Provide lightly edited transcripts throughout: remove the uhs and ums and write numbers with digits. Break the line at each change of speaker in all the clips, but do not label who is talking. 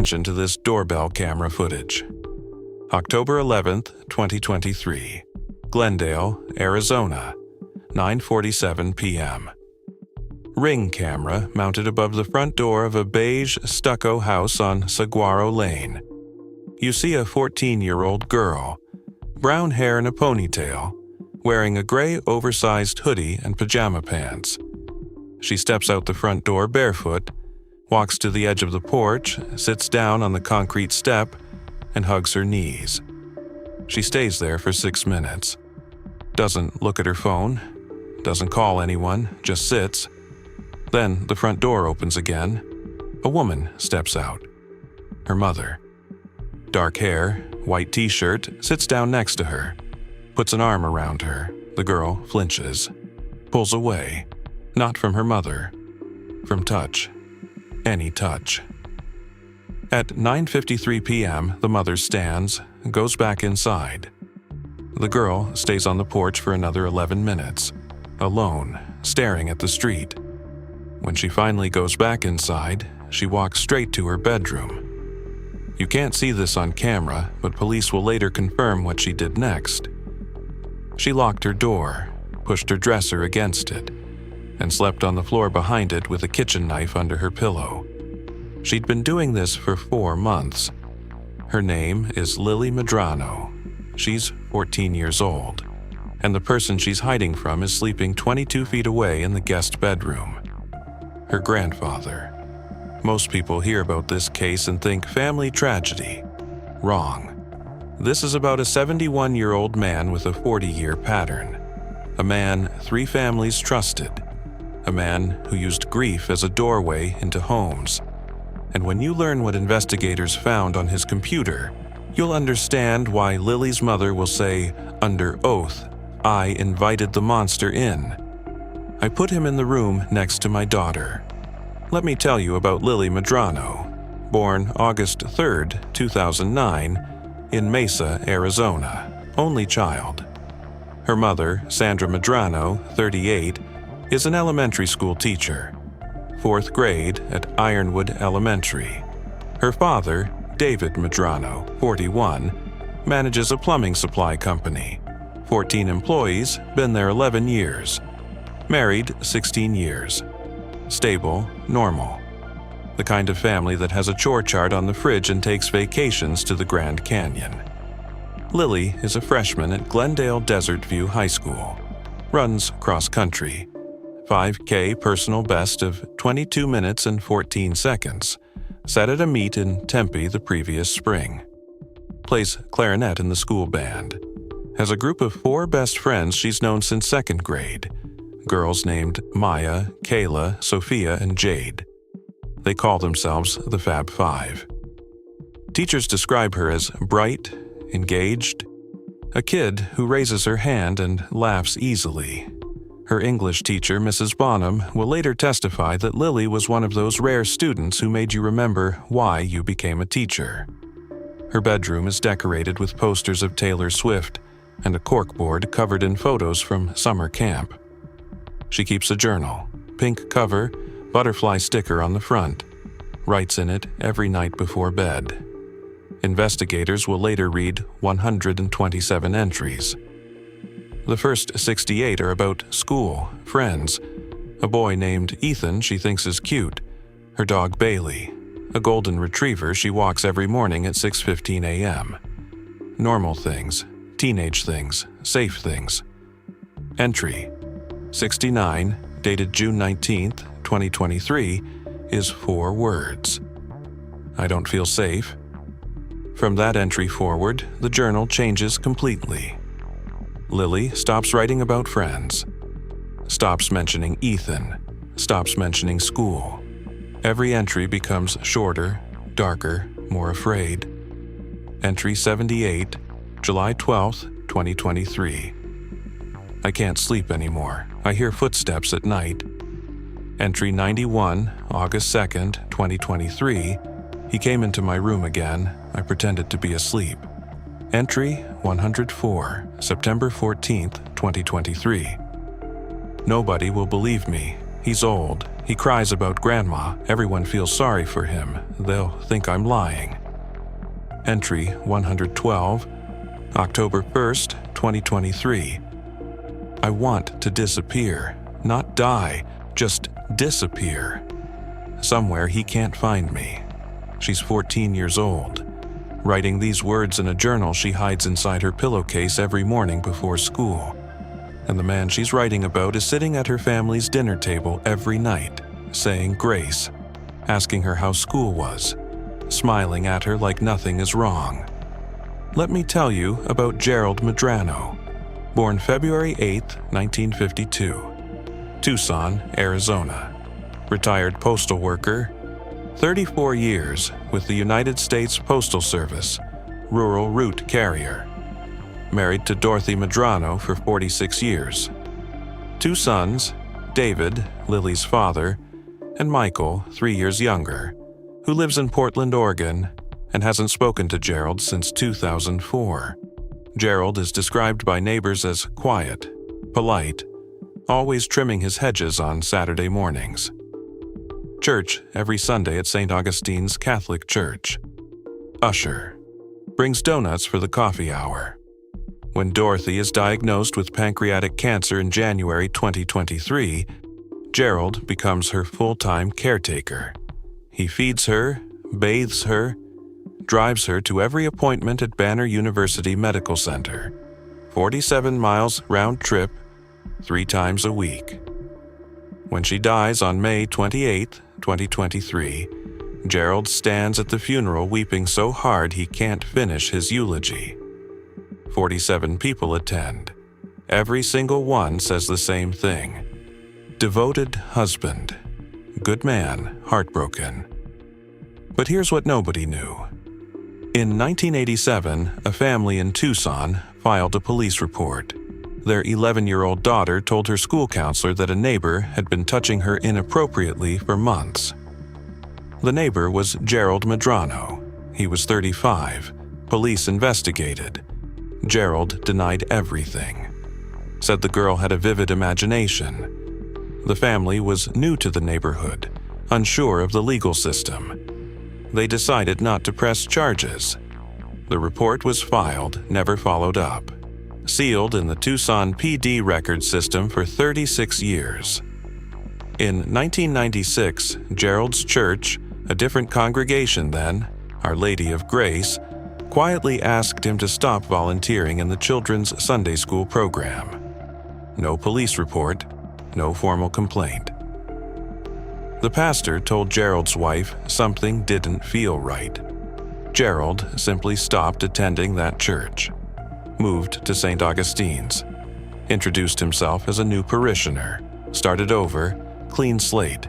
attention to this doorbell camera footage. October 11th, 2023. Glendale, Arizona, 9:47 p.m. Ring camera mounted above the front door of a beige stucco house on Saguaro Lane. You see a 14-year-old girl, brown hair in a ponytail, wearing a gray oversized hoodie and pajama pants. She steps out the front door barefoot, walks to the edge of the porch, sits down on the concrete step, and hugs her knees. She stays there for 6 minutes. Doesn't look at her phone, doesn't call anyone, just sits. Then the front door opens again. A woman steps out. Her mother. Dark hair, white t-shirt, sits down next to her, puts an arm around her. The girl flinches, pulls away, not from her mother, from touch. Any touch. At 9:53 p.m., the mother stands, goes back inside. The girl stays on the porch for another 11 minutes, alone, staring at the street. When she finally goes back inside, she walks straight to her bedroom. You can't see this on camera, but police will later confirm what she did next. She locked her door, pushed her dresser against it, and slept on the floor behind it with a kitchen knife under her pillow. She'd been doing this for 4 months. Her name is Lily Medrano. She's 14 years old, and the person she's hiding from is sleeping 22 feet away in the guest bedroom. Her grandfather. Most people hear about this case and think family tragedy. Wrong. This is about a 71-year-old man with a 40-year pattern. A man 3 families trusted. A man who used grief as a doorway into homes. And when you learn what investigators found on his computer, you'll understand why Lily's mother will say, under oath, "I invited the monster in. I put him in the room next to my daughter." Let me tell you about Lily Medrano, born August 3rd, 2009, in Mesa, Arizona, only child. Her mother, Sandra Medrano, 38, is an elementary school teacher, 4th grade at Ironwood Elementary. Her father, David Medrano, 41, manages a plumbing supply company. 14 employees, been there 11 years. Married 16 years. Stable, normal. The kind of family that has a chore chart on the fridge and takes vacations to the Grand Canyon. Lily is a freshman at Glendale Desert View High School. Runs cross country. 5K personal best of 22 minutes and 14 seconds, set at a meet in Tempe the previous spring. Plays clarinet in the school band. Has a group of 4 best friends she's known since 2nd grade. Girls named Maya, Kayla, Sophia, and Jade. They call themselves the Fab Five. Teachers describe her as bright, engaged, a kid who raises her hand and laughs easily. Her English teacher, Mrs. Bonham, will later testify that Lily was one of those rare students who made you remember why you became a teacher. Her bedroom is decorated with posters of Taylor Swift and a corkboard covered in photos from summer camp. She keeps a journal, pink cover, butterfly sticker on the front. Writes in it every night before bed. Investigators will later read 127 entries. The first 68 are about school, friends, a boy named Ethan she thinks is cute, her dog Bailey, a golden retriever she walks every morning at 6:15 a.m. Normal things, teenage things, safe things. Entry 69, dated June 19th, 2023, is 4 words. I don't feel safe. From that entry forward, the journal changes completely. Lily stops writing about friends, stops mentioning Ethan, stops mentioning school. Every entry becomes shorter, darker, more afraid. Entry 78, July 12th, 2023. I can't sleep anymore. I hear footsteps at night. Entry 91, August 2nd, 2023. He came into my room again. I pretended to be asleep. Entry 104, September 14th, 2023. Nobody will believe me. He's old. He cries about grandma. Everyone feels sorry for him. They'll think I'm lying. Entry 112, October 1st, 2023. I want to disappear, not die, just disappear. Somewhere he can't find me. She's 14 years old. Writing these words in a journal she hides inside her pillowcase every morning before school. And the man she's writing about is sitting at her family's dinner table every night, saying grace, asking her how school was, smiling at her like nothing is wrong. Let me tell you about Gerald Medrano, born February 8, 1952, Tucson, Arizona, retired postal worker, 34 years with the United States Postal Service, rural route carrier. Married to Dorothy Medrano for 46 years. 2 sons, David, Lily's father, and Michael, 3 years younger, who lives in Portland, Oregon, and hasn't spoken to Gerald since 2004. Gerald is described by neighbors as quiet, polite, always trimming his hedges on Saturday mornings. Church every Sunday at St. Augustine's Catholic Church. Usher. Brings donuts for the coffee hour. When Dorothy is diagnosed with pancreatic cancer in January 2023, Gerald becomes her full-time caretaker. He feeds her, bathes her, drives her to every appointment at Banner University Medical Center. 47 miles round trip, 3 times a week. When she dies on May 28, 2023, Gerald stands at the funeral weeping so hard he can't finish his eulogy. 47 people attend. Every single one says the same thing. Devoted husband. Good man, heartbroken. But here's what nobody knew. In 1987, a family in Tucson filed a police report. Their 11-year-old daughter told her school counselor that a neighbor had been touching her inappropriately for months. The neighbor was Gerald Medrano. He was 35. Police investigated. Gerald denied everything. Said the girl had a vivid imagination. The family was new to the neighborhood, unsure of the legal system. They decided not to press charges. The report was filed, never followed up. Sealed in the Tucson PD record system for 36 years. In 1996, Gerald's church, a different congregation then, Our Lady of Grace, quietly asked him to stop volunteering in the children's Sunday school program. No police report, no formal complaint. The pastor told Gerald's wife something didn't feel right. Gerald simply stopped attending that church. Moved to St. Augustine's. Introduced himself as a new parishioner. Started over, clean slate.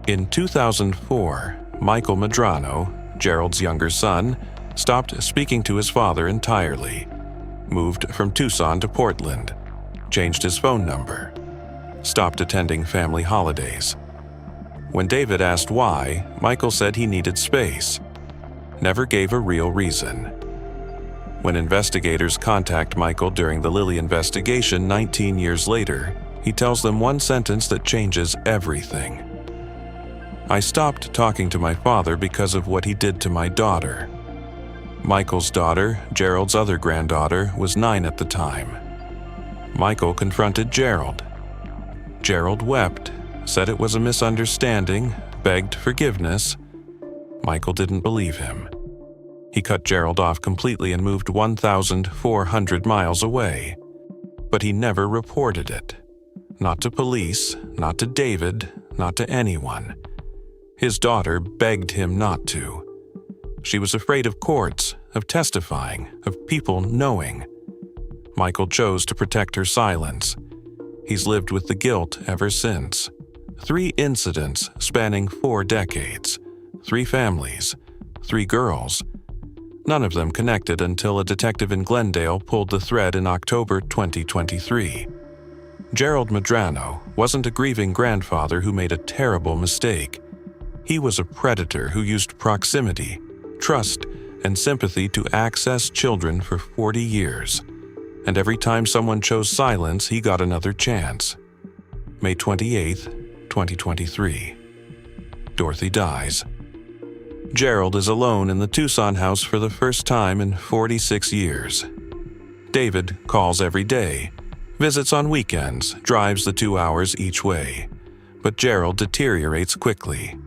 In 2004, Michael Medrano, Gerald's younger son, stopped speaking to his father entirely. Moved from Tucson to Portland. Changed his phone number. Stopped attending family holidays. When David asked why, Michael said he needed space. Never gave a real reason. When investigators contact Michael during the Lily investigation 19 years later, he tells them one sentence that changes everything. I stopped talking to my father because of what he did to my daughter. Michael's daughter, Gerald's other granddaughter, was 9 at the time. Michael confronted Gerald. Gerald wept, said it was a misunderstanding, begged forgiveness. Michael didn't believe him. He cut Gerald off completely and moved 1,400 miles away. But he never reported it. Not to police, not to David, not to anyone. His daughter begged him not to. She was afraid of courts, of testifying, of people knowing. Michael chose to protect her silence. He's lived with the guilt ever since. 3 incidents spanning 4 decades. 3 families. 3 girls. None of them connected until a detective in Glendale pulled the thread in October 2023. Gerald Medrano wasn't a grieving grandfather who made a terrible mistake. He was a predator who used proximity, trust, and sympathy to access children for 40 years. And every time someone chose silence, he got another chance. May 28, 2023. Dorothy dies. Gerald is alone in the Tucson house for the first time in 46 years. David calls every day, visits on weekends, drives the 2 hours each way. But Gerald deteriorates quickly,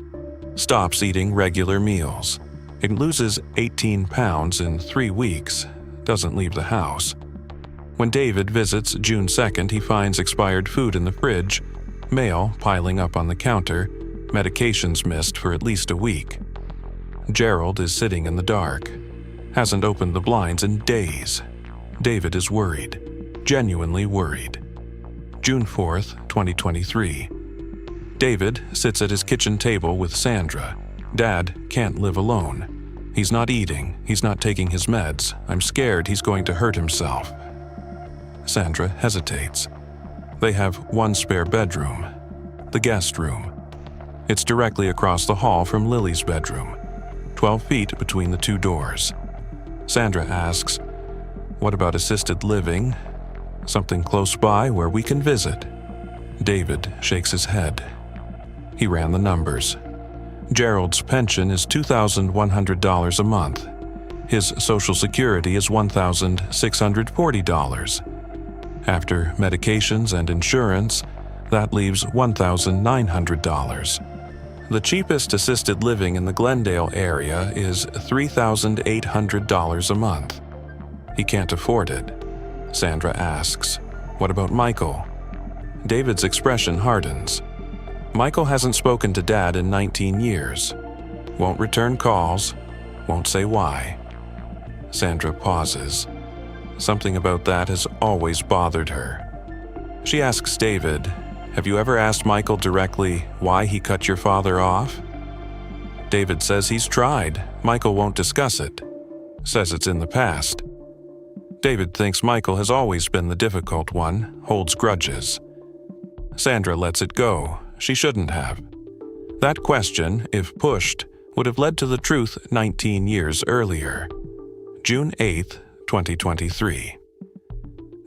stops eating regular meals. It loses 18 pounds in 3 weeks, doesn't leave the house. When David visits June 2nd, he finds expired food in the fridge, mail piling up on the counter, medications missed for at least a week. Gerald is sitting in the dark, hasn't opened the blinds in days. David is worried, genuinely worried. June 4th, 2023. David sits at his kitchen table with Sandra. Dad can't live alone. He's not eating, he's not taking his meds. I'm scared he's going to hurt himself. Sandra hesitates. They have one spare bedroom, the guest room. It's directly across the hall from Lily's bedroom, 12 feet between the 2 doors. Sandra asks, "What about assisted living? Something close by where we can visit?" David shakes his head. He ran the numbers. Gerald's pension is $2,100 a month. His Social Security is $1,640. After medications and insurance, that leaves $1,900. The cheapest assisted living in the Glendale area is $3,800 a month. He can't afford it. Sandra asks, "What about Michael?" David's expression hardens. Michael hasn't spoken to Dad in 19 years. Won't return calls, won't say why. Sandra pauses. Something about that has always bothered her. She asks David, "Have you ever asked Michael directly why he cut your father off?" David says he's tried. Michael won't discuss it. Says it's in the past. David thinks Michael has always been the difficult one, holds grudges. Sandra lets it go. She shouldn't have. That question, if pushed, would have led to the truth 19 years earlier. June 8th, 2023.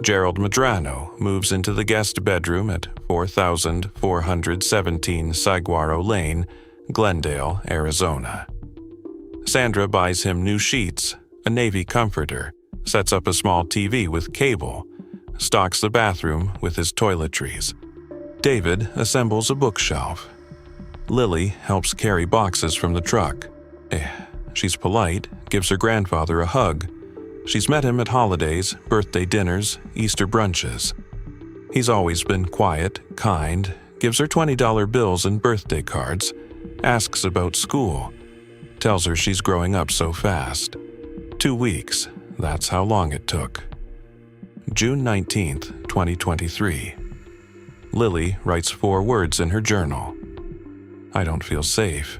Gerald Medrano moves into the guest bedroom at 4417 Saguaro Lane, Glendale, Arizona. Sandra buys him new sheets, a navy comforter, sets up a small TV with cable, stocks the bathroom with his toiletries. David assembles a bookshelf. Lily helps carry boxes from the truck. She's polite, gives her grandfather a hug. She's met him at holidays, birthday dinners, Easter brunches. He's always been quiet, kind, gives her $20 bills and birthday cards, asks about school, tells her she's growing up so fast. 2 weeks, that's how long it took. June 19th, 2023. Lily writes 4 words in her journal. "I don't feel safe."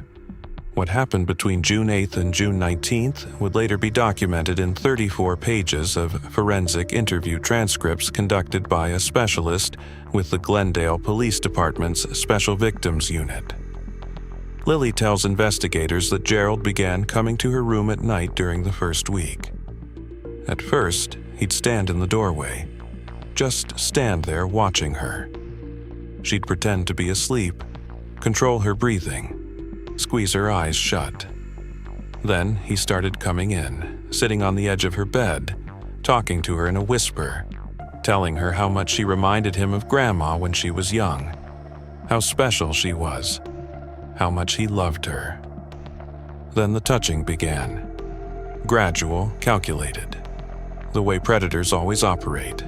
What happened between June 8th and June 19th would later be documented in 34 pages of forensic interview transcripts conducted by a specialist with the Glendale Police Department's Special Victims Unit. Lily tells investigators that Gerald began coming to her room at night during the first week. At first, he'd stand in the doorway, just stand there watching her. She'd pretend to be asleep, control her breathing, squeeze her eyes shut. Then he started coming in, sitting on the edge of her bed, talking to her in a whisper, telling her how much she reminded him of Grandma when she was young, how special she was, how much he loved her. Then the touching began. Gradual, calculated. The way predators always operate.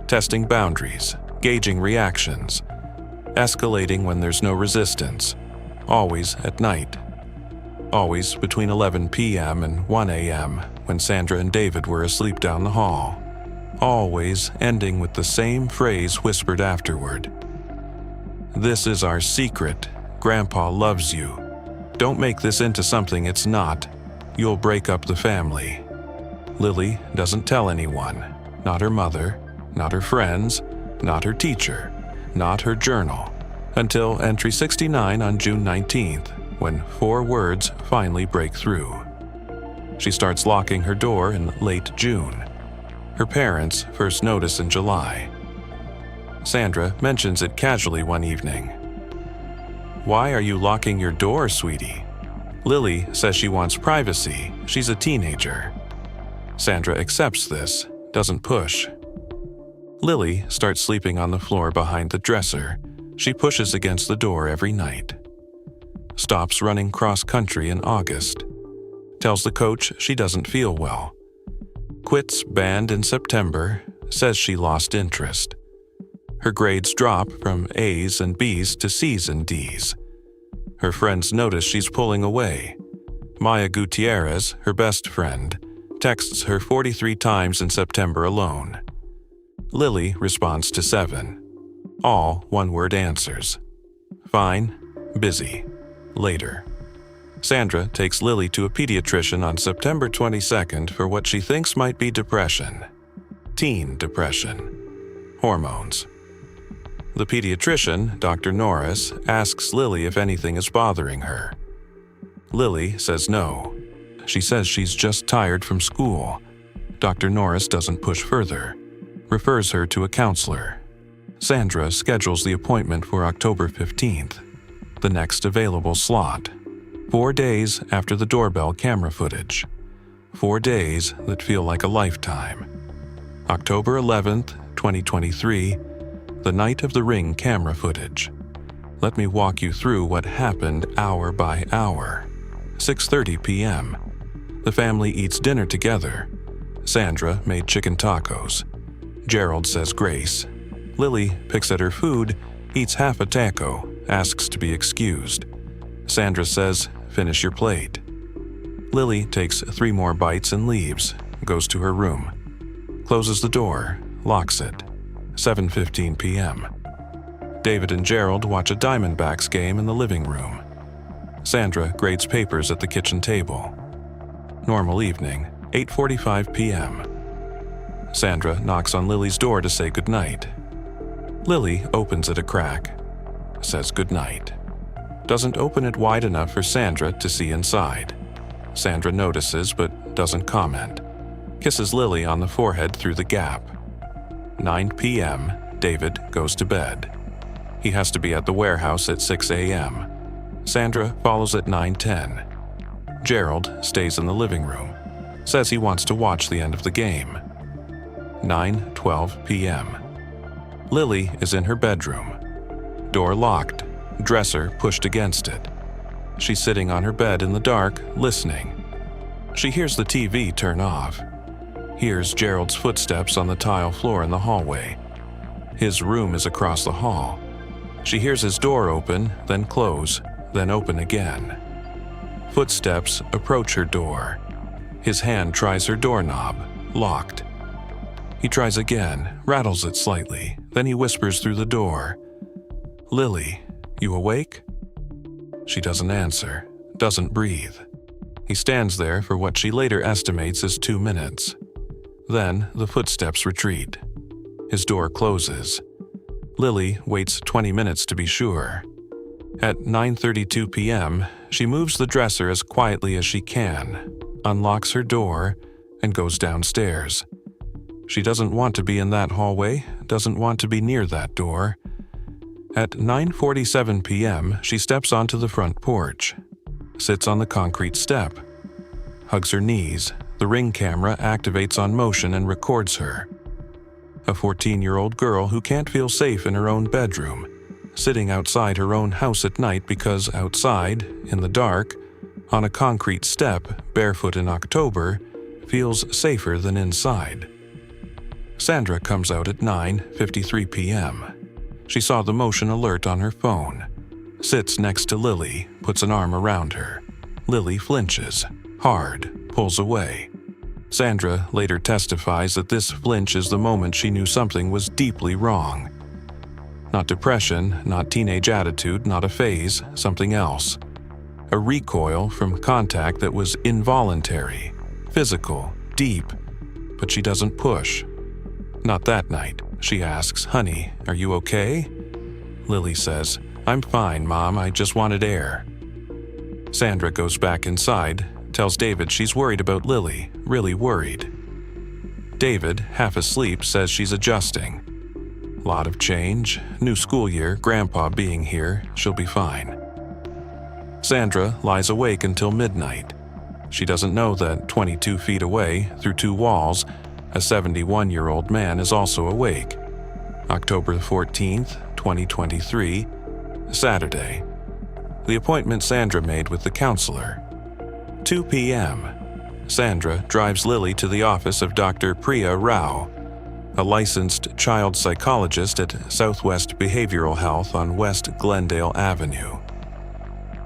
Testing boundaries, gauging reactions, escalating when there's no resistance, always at night. Always between 11 p.m. and 1 a.m. when Sandra and David were asleep down the hall. Always ending with the same phrase whispered afterward. "This is our secret. Grandpa loves you. Don't make this into something it's not. You'll break up the family." Lily doesn't tell anyone, not her mother, not her friends, not her teacher, not her journal, until entry 69 on June 19th, when 4 words finally break through. She starts locking her door in late June. Her parents first notice in July. Sandra mentions it casually one evening. Why are you locking your door, sweetie? Lily says she wants privacy. She's a teenager. Sandra accepts this, doesn't push. Lily starts sleeping on the floor behind the dresser. She pushes against the door every night. Stops running cross-country in August. Tells the coach she doesn't feel well. Quits band in September, says she lost interest. Her grades drop from A's and B's to C's and D's. Her friends notice she's pulling away. Maya Gutierrez, her best friend, texts her 43 times in September alone. Lily responds to 7. All one-word answers. Fine, busy, later. Sandra takes Lily to a pediatrician on September 22nd for what she thinks might be depression. Teen depression. Hormones. The pediatrician, Dr. Norris, asks Lily if anything is bothering her. Lily says no. She says she's just tired from school. Dr. Norris doesn't push further. Refers her to a counselor. Sandra schedules the appointment for October 15th, the next available slot. 4 days after the doorbell camera footage. 4 days that feel like a lifetime. October 11th, 2023, the night of the Ring camera footage. Let me walk you through what happened hour by hour. 6:30 p.m. The family eats dinner together. Sandra made chicken tacos. Gerald says grace. Lily picks at her food, eats half a taco, asks to be excused. Sandra says, finish your plate. Lily takes 3 more bites and leaves, goes to her room. Closes the door, locks it. 7:15 p.m. David and Gerald watch a Diamondbacks game in the living room. Sandra grades papers at the kitchen table. Normal evening, 8:45 p.m. Sandra knocks on Lily's door to say goodnight. Lily opens it a crack, says goodnight. Doesn't open it wide enough for Sandra to see inside. Sandra notices but doesn't comment. Kisses Lily on the forehead through the gap. 9 p.m., David goes to bed. He has to be at the warehouse at 6 a.m. Sandra follows at 9:10. Gerald stays in the living room. Says he wants to watch the end of the game. 9:12 p.m. Lily is in her bedroom. Door locked, dresser pushed against it. She's sitting on her bed in the dark, listening. She hears the TV turn off. Hears Gerald's footsteps on the tile floor in the hallway. His room is across the hall. She hears his door open, then close, then open again. Footsteps approach her door. His hand tries her doorknob, locked. He tries again, rattles it slightly, then he whispers through the door, "Lily, you awake?" She doesn't answer, doesn't breathe. He stands there for what she later estimates as 2 minutes. Then the footsteps retreat. His door closes. Lily waits 20 minutes to be sure. At 9:32 p.m., she moves the dresser as quietly as she can, unlocks her door, and goes downstairs. She doesn't want to be in that hallway, doesn't want to be near that door. At 9:47 p.m., she steps onto the front porch, sits on the concrete step, hugs her knees. The Ring camera activates on motion and records her. A 14-year-old girl who can't feel safe in her own bedroom, sitting outside her own house at night because outside, in the dark, on a concrete step, barefoot in October, feels safer than inside. Sandra comes out at 9:53 p.m. She saw the motion alert on her phone. Sits next to Lily, puts an arm around her. Lily flinches, hard, pulls away. Sandra later testifies that this flinch is the moment she knew something was deeply wrong. Not depression, not teenage attitude, not a phase, something else. A recoil from contact that was involuntary, physical, deep, but she doesn't push. Not that night. She asks, "Honey, are you okay?" Lily says, "I'm fine, Mom, I just wanted air." Sandra goes back inside, tells David she's worried about Lily, really worried. David, half asleep, says she's adjusting. Lot of change, new school year, Grandpa being here, she'll be fine. Sandra lies awake until midnight. She doesn't know that 22 feet away, through 2 walls, a 71-year-old man is also awake. October 14th, 2023, Saturday. The appointment Sandra made with the counselor. 2 p.m. Sandra drives Lily to the office of Dr. Priya Rao, a licensed child psychologist at Southwest Behavioral Health on West Glendale Avenue.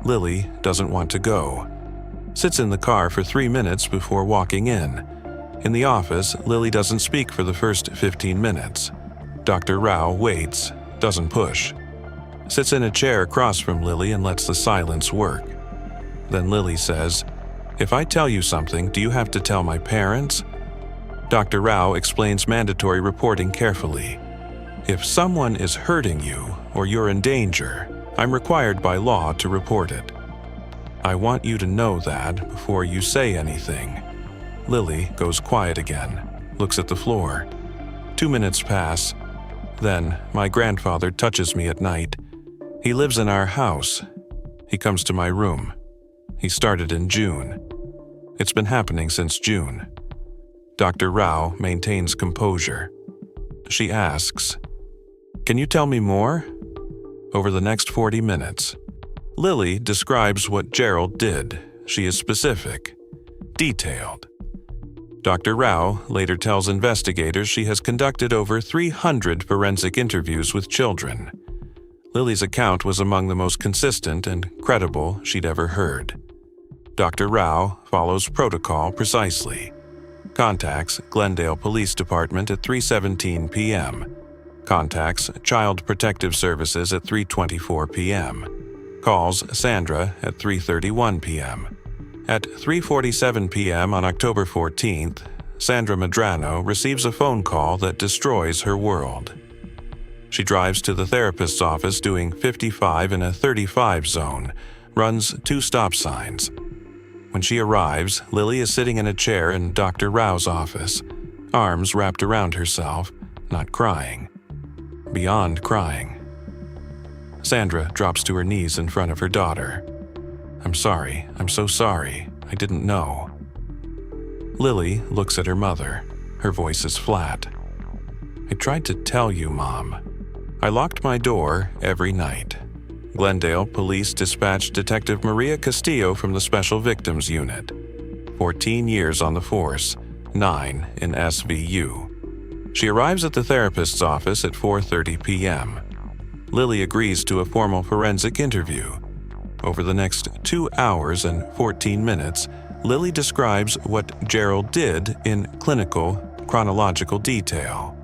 Lily doesn't want to go. Sits in the car for 3 minutes before walking in. In the office, Lily doesn't speak for the first 15 minutes. Dr. Rao waits, doesn't push. Sits in a chair across from Lily and lets the silence work. Then Lily says, "If I tell you something, do you have to tell my parents?" Dr. Rao explains mandatory reporting carefully. "If someone is hurting you or you're in danger, I'm required by law to report it. I want you to know that before you say anything." Lily goes quiet again, looks at the floor. 2 minutes pass. Then my grandfather touches me at night. He lives in our house. He comes to my room. He started in June. It's been happening since June. Dr. Rao maintains composure. She asks, "Can you tell me more?" Over the next 40 minutes, Lily describes what Gerald did. She is specific, detailed. Dr. Rao later tells investigators she has conducted over 300 forensic interviews with children. Lily's account was among the most consistent and credible she'd ever heard. Dr. Rao follows protocol precisely. Contacts Glendale Police Department at 3:17 p.m. Contacts Child Protective Services at 3:24 p.m. Calls Sandra at 3:31 p.m. At 3:47 p.m. on October 14th, Sandra Medrano receives a phone call that destroys her world. She drives to the therapist's office doing 55 in a 35 zone, runs 2 stop signs. When she arrives, Lily is sitting in a chair in Dr. Rao's office, arms wrapped around herself, not crying. Beyond crying. Sandra drops to her knees in front of her daughter. "I'm sorry. I'm so sorry. I didn't know." Lily looks at her mother. Her voice is flat. "I tried to tell you, Mom. I locked my door every night." Glendale Police dispatched Detective Maria Castillo from the Special Victims Unit. 14 years on the force, 9 in SVU. She arrives at the therapist's office at 4:30 p.m. Lily agrees to a formal forensic interview. Over the next 2 hours and 14 minutes, Lily describes what Gerald did in clinical, chronological detail.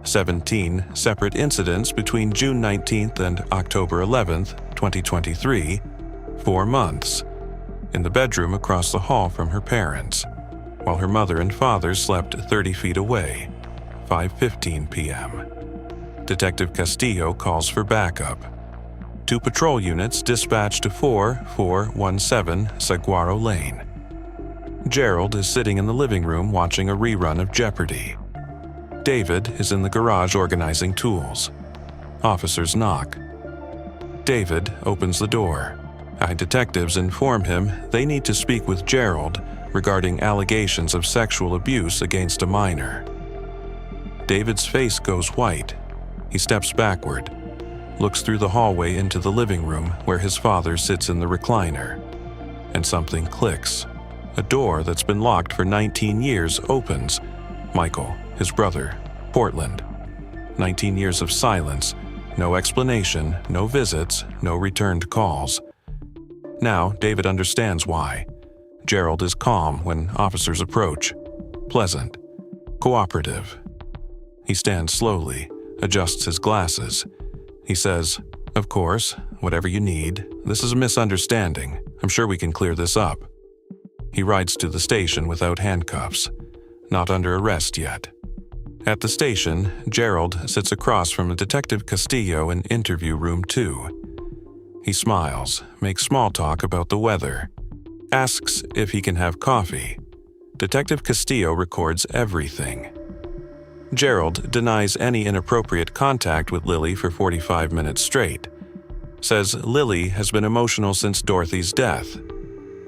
17 separate incidents between June 19th and October 11th, 2023, 4 months, in the bedroom across the hall from her parents, while her mother and father slept 30 feet away, 5:15 p.m. Detective Castillo calls for backup. 2 patrol units dispatched to 4417 Saguaro Lane. Gerald is sitting in the living room watching a rerun of Jeopardy! David is in the garage organizing tools. Officers knock. David opens the door. Detectives inform him they need to speak with Gerald regarding allegations of sexual abuse against a minor. David's face goes white. He steps backward, looks through the hallway into the living room where his father sits in the recliner. And something clicks. A door that's been locked for 19 years opens. Michael, his brother, Portland. 19 years of silence, no explanation, no visits, no returned calls. Now David understands why. Gerald is calm when officers approach. Pleasant. Cooperative. He stands slowly, adjusts his glasses. He says, "Of course, whatever you need. This is a misunderstanding. I'm sure we can clear this up." He rides to the station without handcuffs. Not under arrest yet. At the station, Gerald sits across from Detective Castillo in interview room 2. He smiles, makes small talk about the weather, asks if he can have coffee. Detective Castillo records everything. Gerald denies any inappropriate contact with Lily for 45 minutes straight. Says Lily has been emotional since Dorothy's death.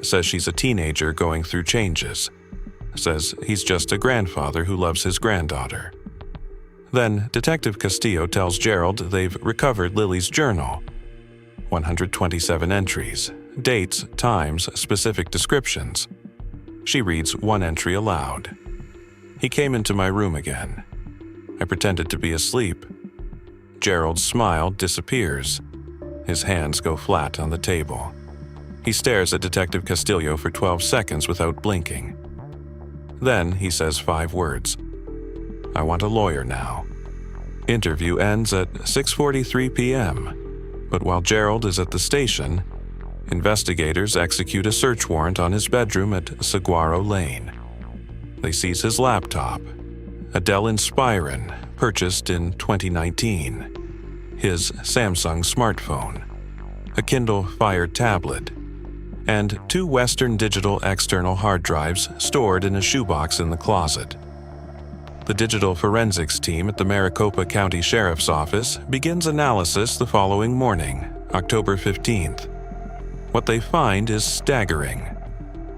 Says she's a teenager going through changes. Says he's just a grandfather who loves his granddaughter. Then Detective Castillo tells Gerald they've recovered Lily's journal. 127 entries, dates, times, specific descriptions. She reads one entry aloud. He came into my room again. I pretended to be asleep. Gerald's smile disappears. His hands go flat on the table. He stares at Detective Castillo for 12 seconds without blinking. Then he says 5 words. I want a lawyer now. Interview ends at 6:43 p.m., but while Gerald is at the station, investigators execute a search warrant on his bedroom at Saguaro Lane. They seize his laptop, a Dell Inspiron purchased in 2019, his Samsung smartphone, a Kindle Fire tablet, and 2 Western Digital external hard drives stored in a shoebox in the closet. The digital forensics team at the Maricopa County Sheriff's Office begins analysis the following morning, October 15th. What they find is staggering.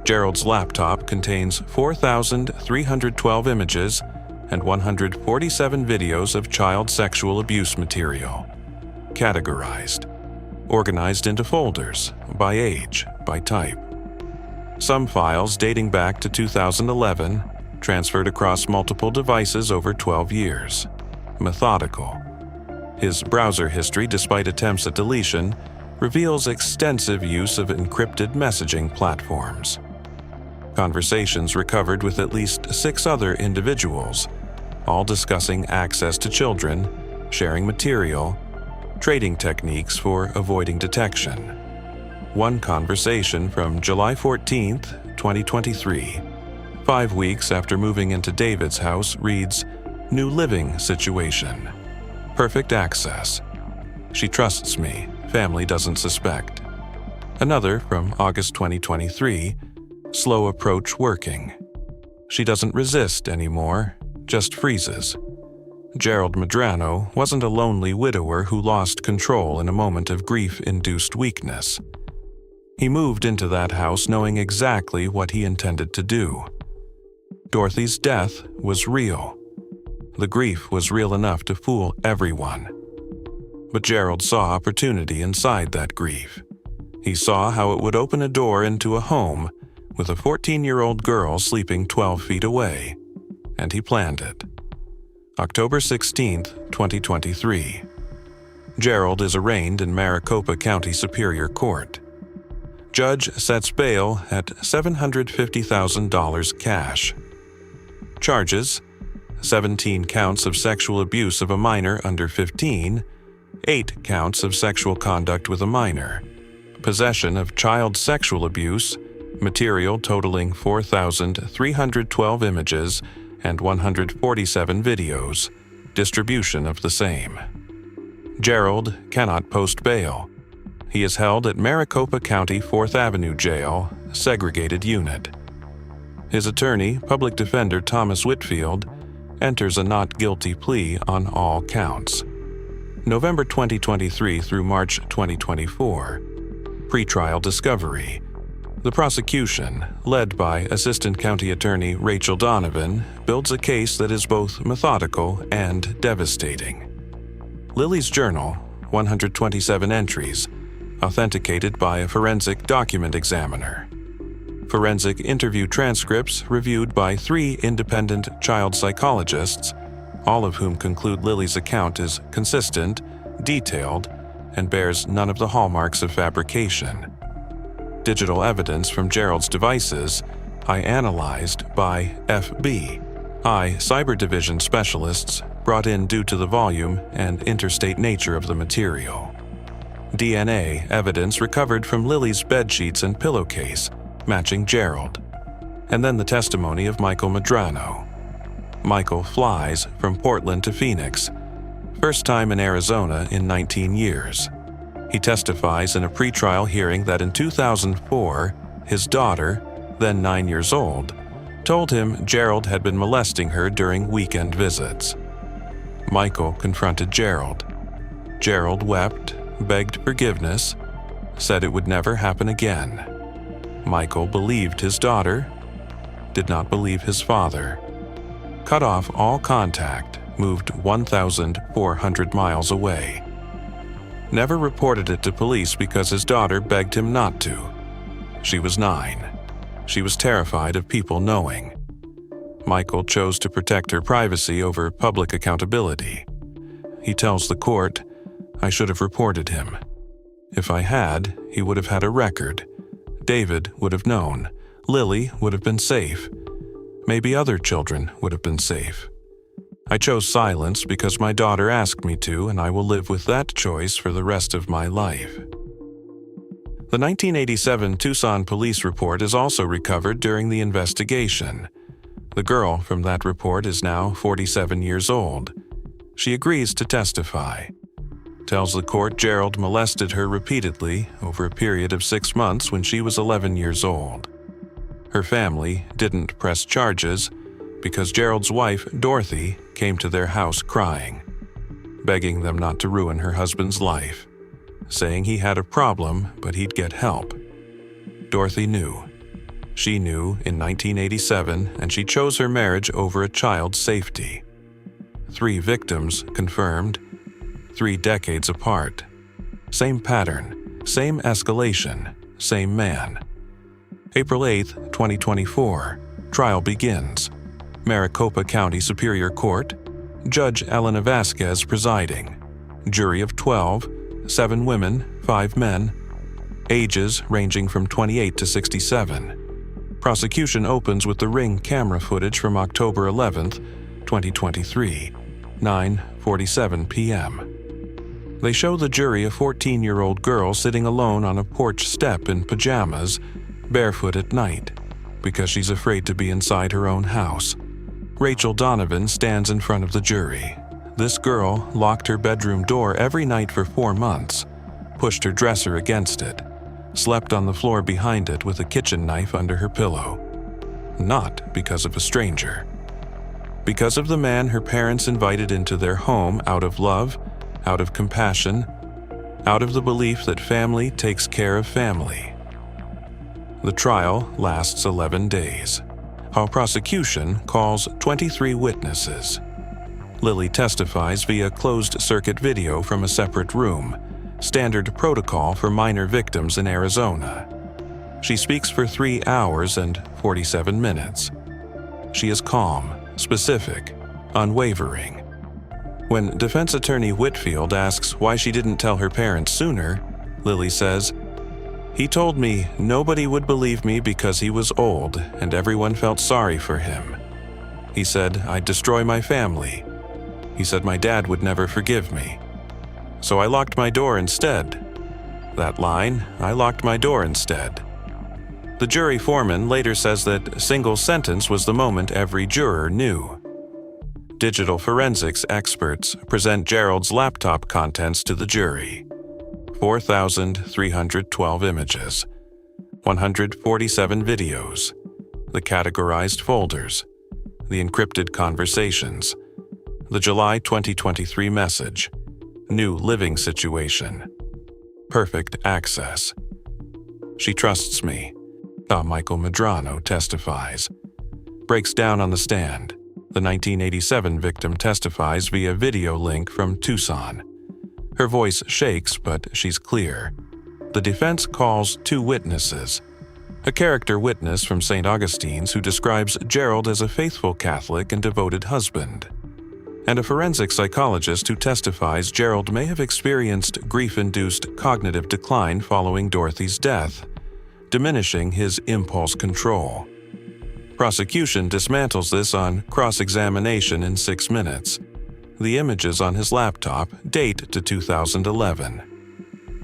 Gerald's laptop contains 4,312 images and 147 videos of child sexual abuse material, categorized, organized into folders, by age, by type. Some files dating back to 2011, transferred across multiple devices over 12 years. Methodical. His browser history, despite attempts at deletion, reveals extensive use of encrypted messaging platforms. Conversations recovered with at least 6 other individuals, all discussing access to children, sharing material, trading techniques for avoiding detection. One conversation from July 14th, 2023, 5 weeks after moving into David's house, reads, New living situation. Perfect access. She trusts me. Family doesn't suspect. Another from August 2023, slow approach working. She doesn't resist anymore, just freezes. Gerald Medrano wasn't a lonely widower who lost control in a moment of grief-induced weakness. He moved into that house knowing exactly what he intended to do. Dorothy's death was real. The grief was real enough to fool everyone. But Gerald saw opportunity inside that grief. He saw how it would open a door into a home with a 14-year-old girl sleeping 12 feet away, and he planned it. October 16, 2023. Gerald is arraigned in Maricopa County Superior Court. Judge sets bail at $750,000 cash. Charges: 17 counts of sexual abuse of a minor under 15, 8 counts of sexual conduct with a minor, possession of child sexual abuse, material totaling 4,312 images and 147 videos, distribution of the same. Gerald cannot post bail. He is held at Maricopa County 4th Avenue Jail, segregated unit. His attorney, public defender Thomas Whitfield, enters a not guilty plea on all counts. November 2023 through March 2024. Pretrial discovery. The prosecution, led by Assistant County Attorney Rachel Donovan, builds a case that is both methodical and devastating. Lily's journal, 127 entries, authenticated by a forensic document examiner. Forensic interview transcripts reviewed by 3 independent child psychologists, all of whom conclude Lily's account is consistent, detailed, and bears none of the hallmarks of fabrication. Digital evidence from Gerald's devices, analyzed by FBI, Cyber Division specialists brought in due to the volume and interstate nature of the material. DNA evidence recovered from Lily's bedsheets and pillowcase, matching Gerald. And then the testimony of Michael Medrano. Michael flies from Portland to Phoenix, first time in Arizona in 19 years. He testifies in a pretrial hearing that in 2004, his daughter, then 9 years old, told him Gerald had been molesting her during weekend visits. Michael confronted Gerald. Gerald wept, begged forgiveness, said it would never happen again. Michael believed his daughter, did not believe his father, cut off all contact, moved 1,400 miles away. Never reported it to police because his daughter begged him not to. She was 9. She was terrified of people knowing. Michael chose to protect her privacy over public accountability. He tells the court, "I should have reported him. If I had, he would have had a record. David would have known. Lily would have been safe. Maybe other children would have been safe. I chose silence because my daughter asked me to, and I will live with that choice for the rest of my life." The 1987 Tucson police report is also recovered during the investigation. The girl from that report is now 47 years old. She agrees to testify. Tells the court Gerald molested her repeatedly over a period of 6 months when she was 11 years old. Her family didn't press charges because Gerald's wife, Dorothy, came to their house crying, begging them not to ruin her husband's life, saying he had a problem but he'd get help. Dorothy knew. She knew in 1987, and she chose her marriage over a child's safety. 3 victims confirmed, 3 decades apart. Same pattern, same escalation, same man. April 8, 2024, trial begins. Maricopa County Superior Court, Judge Elena Vasquez presiding. Jury of 12, 7 women, 5 men, ages ranging from 28 to 67. Prosecution opens with the Ring camera footage from October 11, 2023, 9:47 p.m. They show the jury a 14-year-old girl sitting alone on a porch step in pajamas, barefoot at night, because she's afraid to be inside her own house. Rachel Donovan stands in front of the jury. This girl locked her bedroom door every night for 4 months, pushed her dresser against it, slept on the floor behind it with a kitchen knife under her pillow. Not because of a stranger. Because of the man her parents invited into their home out of love, out of compassion, out of the belief that family takes care of family. The trial lasts 11 days. Our prosecution calls 23 witnesses. Lily testifies via closed-circuit video from a separate room, standard protocol for minor victims in Arizona. She speaks for 3 hours and 47 minutes. She is calm, specific, unwavering. When defense attorney Whitfield asks why she didn't tell her parents sooner, Lily says, "He told me nobody would believe me because he was old and everyone felt sorry for him. He said I'd destroy my family. He said my dad would never forgive me. So I locked my door instead." That line, "I locked my door instead." The jury foreman later says that single sentence was the moment every juror knew. Digital forensics experts present Gerald's laptop contents to the jury. 4,312 images, 147 videos, the categorized folders, the encrypted conversations, the July 2023 message, new living situation, perfect access. "She trusts me," Michael Medrano testifies. Breaks down on the stand. The 1987 victim testifies via video link from Tucson. Her voice shakes, but she's clear. The defense calls 2 witnesses. A character witness from St. Augustine's who describes Gerald as a faithful Catholic and devoted husband. And a forensic psychologist who testifies Gerald may have experienced grief-induced cognitive decline following Dorothy's death, diminishing his impulse control. Prosecution dismantles this on cross-examination in 6 minutes. The images on his laptop date to 2011,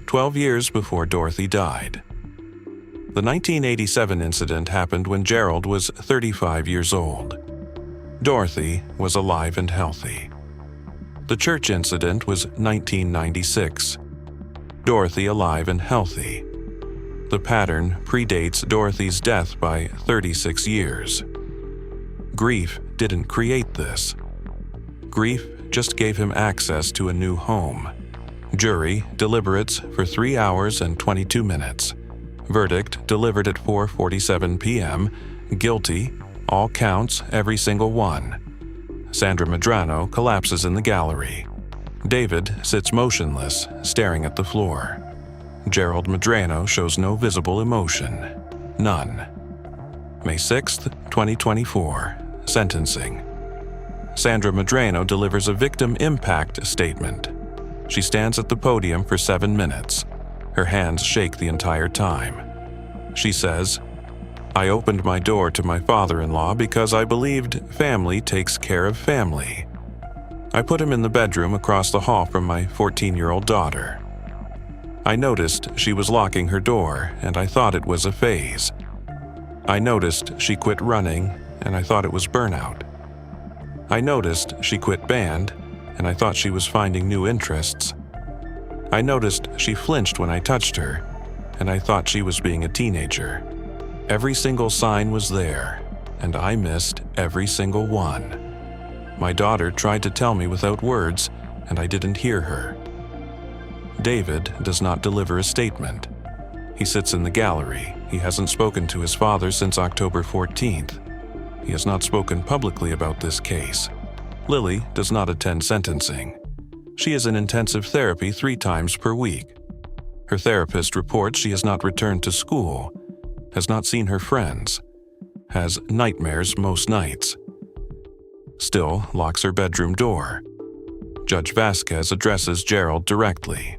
12 years before Dorothy died. The 1987 incident happened when Gerald was 35 years old. Dorothy was alive and healthy. The church incident was 1996. Dorothy alive and healthy. The pattern predates Dorothy's death by 36 years. Grief didn't create this. Grief just gave him access to a new home, Jury deliberates for 3 hours and 22 minutes. Verdict delivered at 4:47 p.m. Guilty, all counts, every single one. Sandra Medrano collapses in the gallery. David sits motionless, staring at the floor. Gerald Medrano shows no visible emotion. None. May 6, 2024. Sentencing. Sandra Medrano delivers a victim impact statement. She stands at the podium for 7 minutes. Her hands shake the entire time. She says, "I opened my door to my father-in-law because I believed family takes care of family. I put him in the bedroom across the hall from my 14-year-old daughter. I noticed she was locking her door, and I thought it was a phase. I noticed she quit running, and I thought it was burnout. I noticed she quit band, and I thought she was finding new interests. I noticed she flinched when I touched her, and I thought she was being a teenager. Every single sign was there, and I missed every single one. My daughter tried to tell me without words, and I didn't hear her." David does not deliver a statement. He sits in the gallery. He hasn't spoken to his father since October 14th. He has not spoken publicly about this case. Lily does not attend sentencing. She is in intensive therapy 3 times per week. Her therapist reports she has not returned to school, has not seen her friends, has nightmares most nights. Still locks her bedroom door. Judge Vasquez addresses Gerald directly.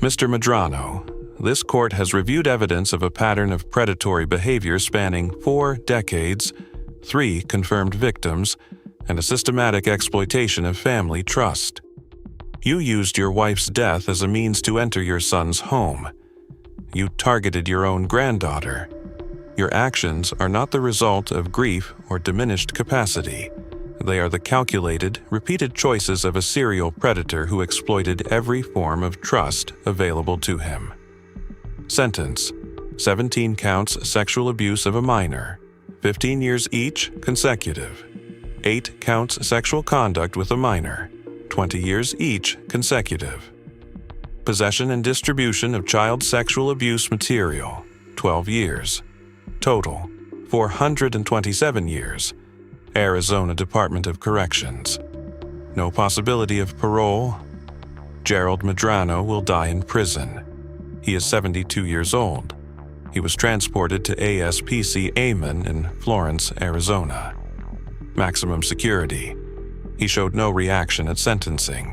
"Mr. Medrano, this court has reviewed evidence of a pattern of predatory behavior spanning 4 decades, 3 confirmed victims, and a systematic exploitation of family trust. You used your wife's death as a means to enter your son's home. You targeted your own granddaughter. Your actions are not the result of grief or diminished capacity. They are the calculated, repeated choices of a serial predator who exploited every form of trust available to him." Sentence: 17 counts sexual abuse of a minor, 15 years each consecutive. 8 counts sexual conduct with a minor, 20 years each consecutive. Possession and distribution of child sexual abuse material, 12 years. Total, 427 years. Arizona Department of Corrections. No possibility of parole. Gerald Medrano will die in prison. He is 72 years old. He was transported to ASPC Amen in Florence, Arizona. Maximum security. He showed no reaction at sentencing.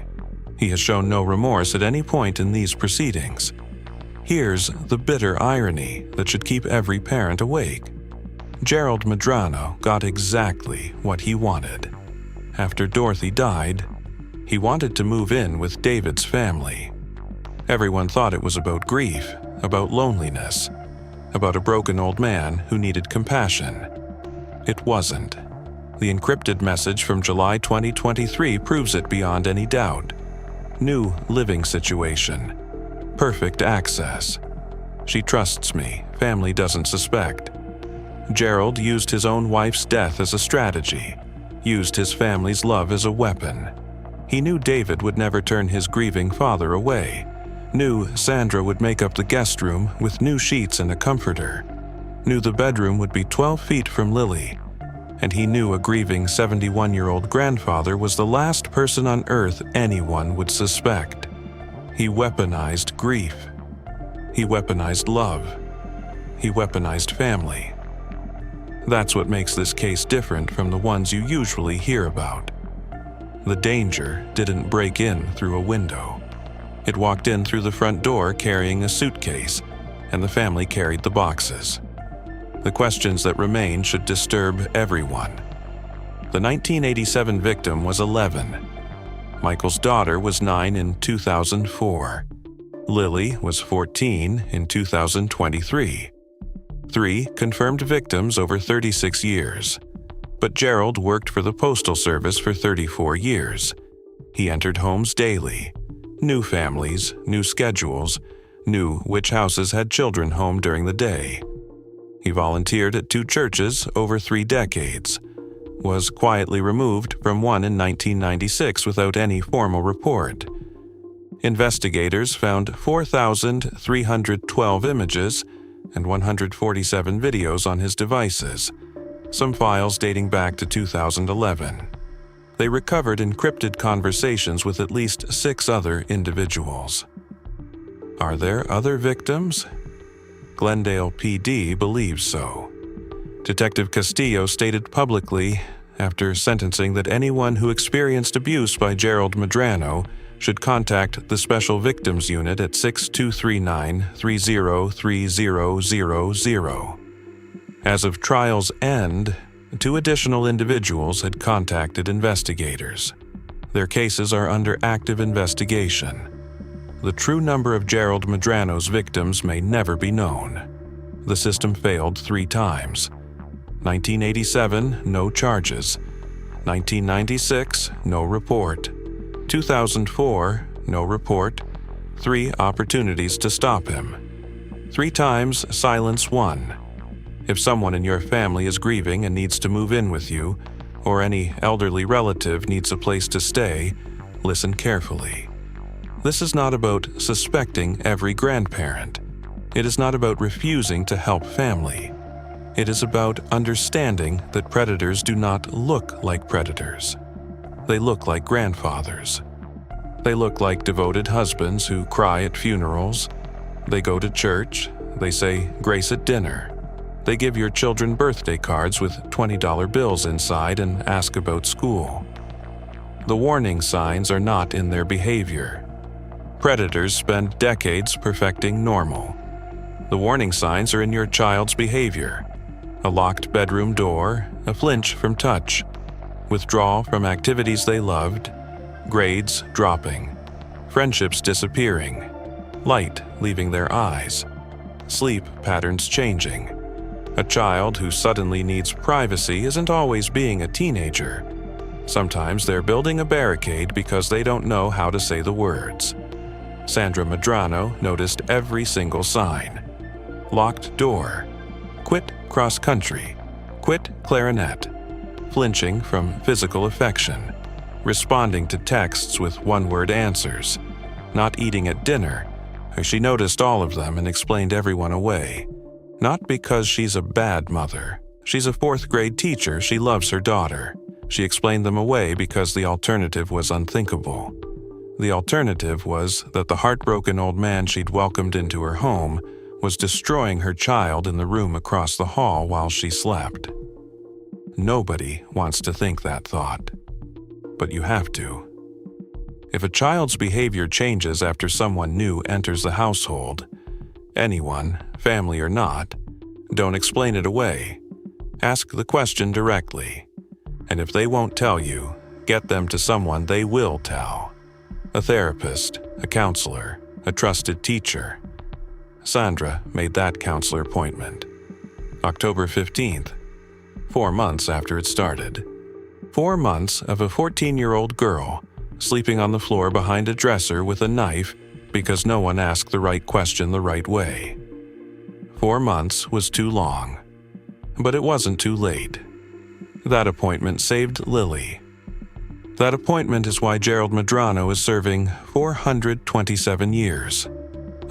He has shown no remorse at any point in these proceedings. Here's the bitter irony that should keep every parent awake. Gerald Medrano got exactly what he wanted. After Dorothy died, he wanted to move in with David's family. Everyone thought it was about grief, about loneliness, about a broken old man who needed compassion. It wasn't. The encrypted message from July 2023 proves it beyond any doubt. New living situation. Perfect access. She trusts me. Family doesn't suspect. Gerald used his own wife's death as a strategy, used his family's love as a weapon. He knew David would never turn his grieving father away, knew Sandra would make up the guest room with new sheets and a comforter, knew the bedroom would be 12 feet from Lily, and he knew a grieving 71-year-old grandfather was the last person on earth anyone would suspect. He weaponized grief. He weaponized love. He weaponized family. That's what makes this case different from the ones you usually hear about. The danger didn't break in through a window. It walked in through the front door carrying a suitcase, and the family carried the boxes. The questions that remain should disturb everyone. The 1987 victim was 11. Michael's daughter was 9 in 2004. Lily was 14 in 2023. 3 confirmed victims over 36 years. But Gerald worked for the Postal Service for 34 years. He entered homes daily. Knew families, knew schedules, knew which houses had children home during the day. He volunteered at 2 churches over 3 decades, was quietly removed from one in 1996 without any formal report. Investigators found 4,312 images and 147 videos on his devices, some files dating back to 2011. They recovered encrypted conversations with at least 6 other individuals. Are there other victims? Glendale PD believes so. Detective Castillo stated publicly after sentencing that anyone who experienced abuse by Gerald Medrano should contact the Special Victims Unit at 6239-303000. As of trial's end, 2 additional individuals had contacted investigators. Their cases are under active investigation. The true number of Gerald Medrano's victims may never be known. The system failed 3 times. 1987, no charges. 1996, no report. 2004, no report. 3 opportunities to stop him. 3 times, silence won. If someone in your family is grieving and needs to move in with you, or any elderly relative needs a place to stay, listen carefully. This is not about suspecting every grandparent. It is not about refusing to help family. It is about understanding that predators do not look like predators. They look like grandfathers. They look like devoted husbands who cry at funerals. They go to church. They say grace at dinner. They give your children birthday cards with $20 bills inside and ask about school. The warning signs are not in their behavior. Predators spend decades perfecting normal. The warning signs are in your child's behavior. A locked bedroom door, a flinch from touch, withdrawal from activities they loved, grades dropping, friendships disappearing, light leaving their eyes, sleep patterns changing. A child who suddenly needs privacy isn't always being a teenager. Sometimes they're building a barricade because they don't know how to say the words. Sandra Medrano noticed every single sign. Locked door, quit cross-country, quit clarinet, flinching from physical affection, responding to texts with one-word answers, not eating at dinner. She noticed all of them and explained everyone away. Not because she's a bad mother. She's a 4th-grade teacher. She loves her daughter. She explained them away because the alternative was unthinkable. The alternative was that the heartbroken old man she'd welcomed into her home was destroying her child in the room across the hall while she slept. Nobody wants to think that thought, but you have to. If a child's behavior changes after someone new enters the household, anyone, family or not, don't explain it away. Ask the question directly. And if they won't tell you, get them to someone they will tell. A therapist, a counselor, a trusted teacher. Sandra made that counselor appointment. October 15th, 4 months after it started. 4 months of a 14-year-old girl sleeping on the floor behind a dresser with a knife because no one asked the right question the right way. 4 months was too long, but it wasn't too late. That appointment saved Lily. That appointment is why Gerald Medrano is serving 427 years.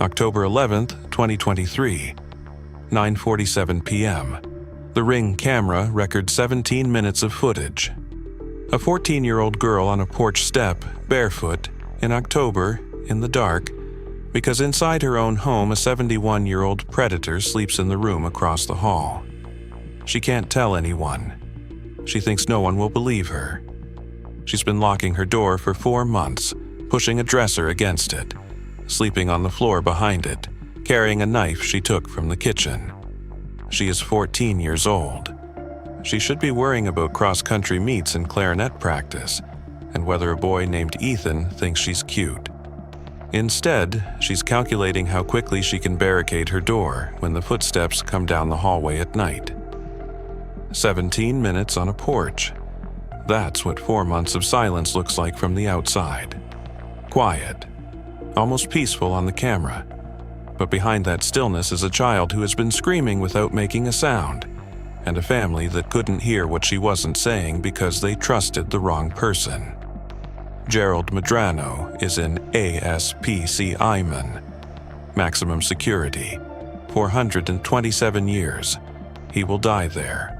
October 11th, 2023, 9:47 p.m. The Ring camera records 17 minutes of footage. A 14-year-old girl on a porch step, barefoot, in October, in the dark, because inside her own home a 71-year-old predator sleeps in the room across the hall. She can't tell anyone. She thinks no one will believe her. She's been locking her door for 4 months, pushing a dresser against it, sleeping on the floor behind it, carrying a knife she took from the kitchen. She is 14 years old. She should be worrying about cross-country meets and clarinet practice, and whether a boy named Ethan thinks she's cute. Instead, she's calculating how quickly she can barricade her door when the footsteps come down the hallway at night. 17 minutes on a porch. That's what 4 months of silence looks like from the outside. Quiet. Almost peaceful on the camera. But behind that stillness is a child who has been screaming without making a sound, and a family that couldn't hear what she wasn't saying because they trusted the wrong person. Gerald Medrano is in ASPC Iman. Maximum security, 427 years. He will die there.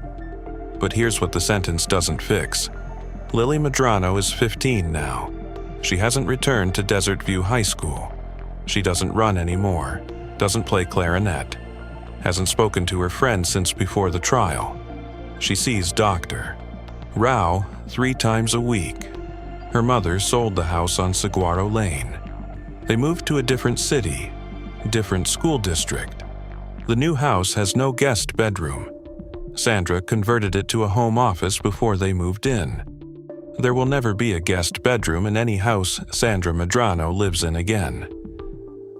But here's what the sentence doesn't fix. Lily Medrano is 15 now. She hasn't returned to Desert View High School. She doesn't run anymore, doesn't play clarinet, hasn't spoken to her friends since before the trial. She sees Dr. Rao 3 times a week. Her mother sold the house on Saguaro Lane. They moved to a different city, different school district. The new house has no guest bedroom. Sandra converted it to a home office before they moved in. There will never be a guest bedroom in any house Sandra Medrano lives in again.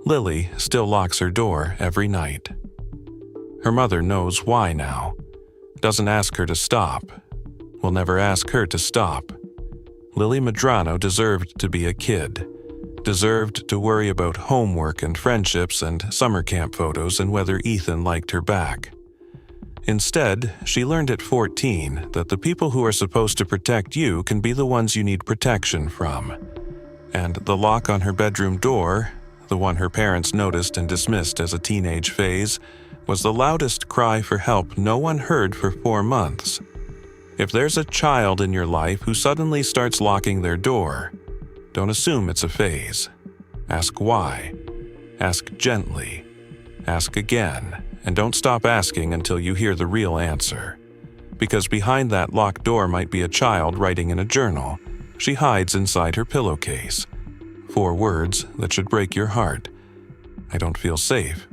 Lily still locks her door every night. Her mother knows why now. Doesn't ask her to stop. Will never ask her to stop. Lily Medrano deserved to be a kid. Deserved to worry about homework and friendships and summer camp photos and whether Ethan liked her back. Instead, she learned at 14 that the people who are supposed to protect you can be the ones you need protection from. And the lock on her bedroom door, the one her parents noticed and dismissed as a teenage phase, was the loudest cry for help no one heard for 4 months. If there's a child in your life who suddenly starts locking their door, don't assume it's a phase. Ask why. Ask gently. Ask again. And don't stop asking until you hear the real answer. Because behind that locked door might be a child writing in a journal. She hides inside her pillowcase. 4 words that should break your heart. I don't feel safe